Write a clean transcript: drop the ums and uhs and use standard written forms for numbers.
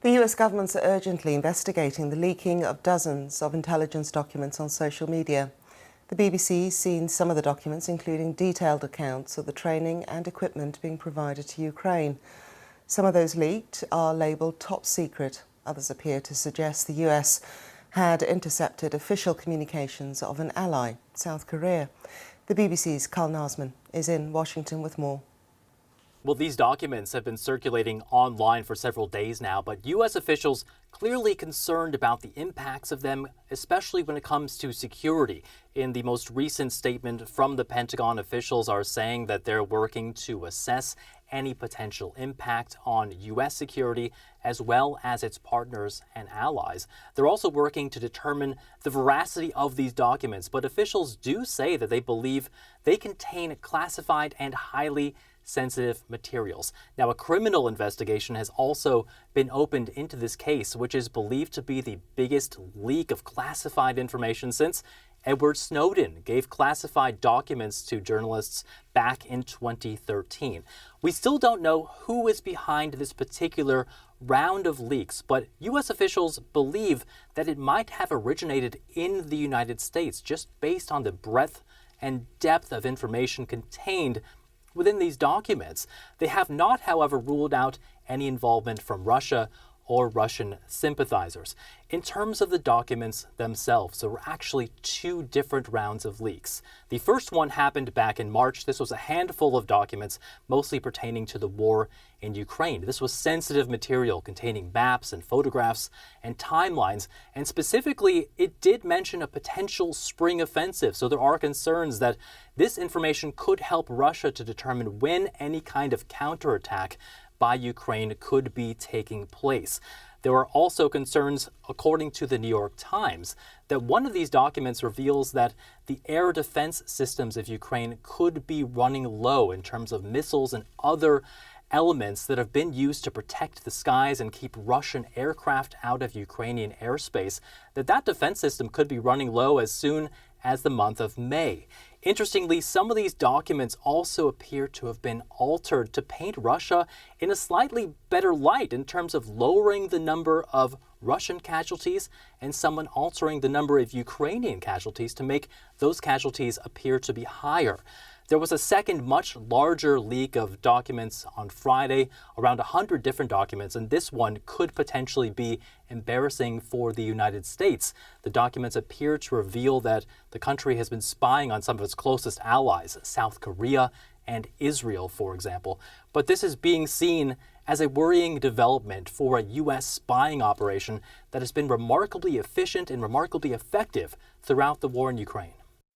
The US government's urgently investigating the leaking of dozens of intelligence documents on social media. The BBC's seen some of the documents, including detailed accounts of the training and equipment being provided to Ukraine. Some of those leaked are labelled top secret. Others appear to suggest the US had intercepted official communications of an ally, South Korea. The BBC's Carl Nasman is in Washington with more. Well, these documents have been circulating online for several days now, but U.S. officials clearly concerned about the impacts of them, especially when it comes to security. In the most recent statement from the Pentagon, officials are saying that they're working to assess any potential impact on U.S. security as well as its partners and allies. They're also working to determine the veracity of these documents, but officials do say that they believe they contain classified and highly sensitive materials. Now, a criminal investigation has also been opened into this case, which is believed to be the biggest leak of classified information since Edward Snowden gave classified documents to journalists back in 2013. We still don't know who is behind this particular round of leaks, but U.S. officials believe that it might have originated in the United States just based on the breadth and depth of information contained within these documents. They have not, however, ruled out any involvement from Russia or Russian sympathizers. In terms of the documents themselves, there were actually two different rounds of leaks. The first one happened back in March. This was a handful of documents, mostly pertaining to the war in Ukraine. This was sensitive material containing maps and photographs and timelines, and specifically, it did mention a potential spring offensive. So there are concerns that this information could help Russia to determine when any kind of counterattack by Ukraine could be taking place. There are also concerns, according to the New York Times, that one of these documents reveals that the air defense systems of Ukraine could be running low in terms of missiles and other elements that have been used to protect the skies and keep Russian aircraft out of Ukrainian airspace, that defense system could be running low as soon as the month of May. Interestingly, some of these documents also appear to have been altered to paint Russia in a slightly better light in terms of lowering the number of Russian casualties and someone altering the number of Ukrainian casualties to make those casualties appear to be higher. There was a second, much larger leak of documents on Friday, around 100 different documents, and this one could potentially be embarrassing for the United States. The documents appear to reveal that the country has been spying on some of its closest allies, South Korea and Israel, for example. But this is being seen as a worrying development for a U.S. spying operation that has been remarkably efficient and remarkably effective throughout the war in Ukraine.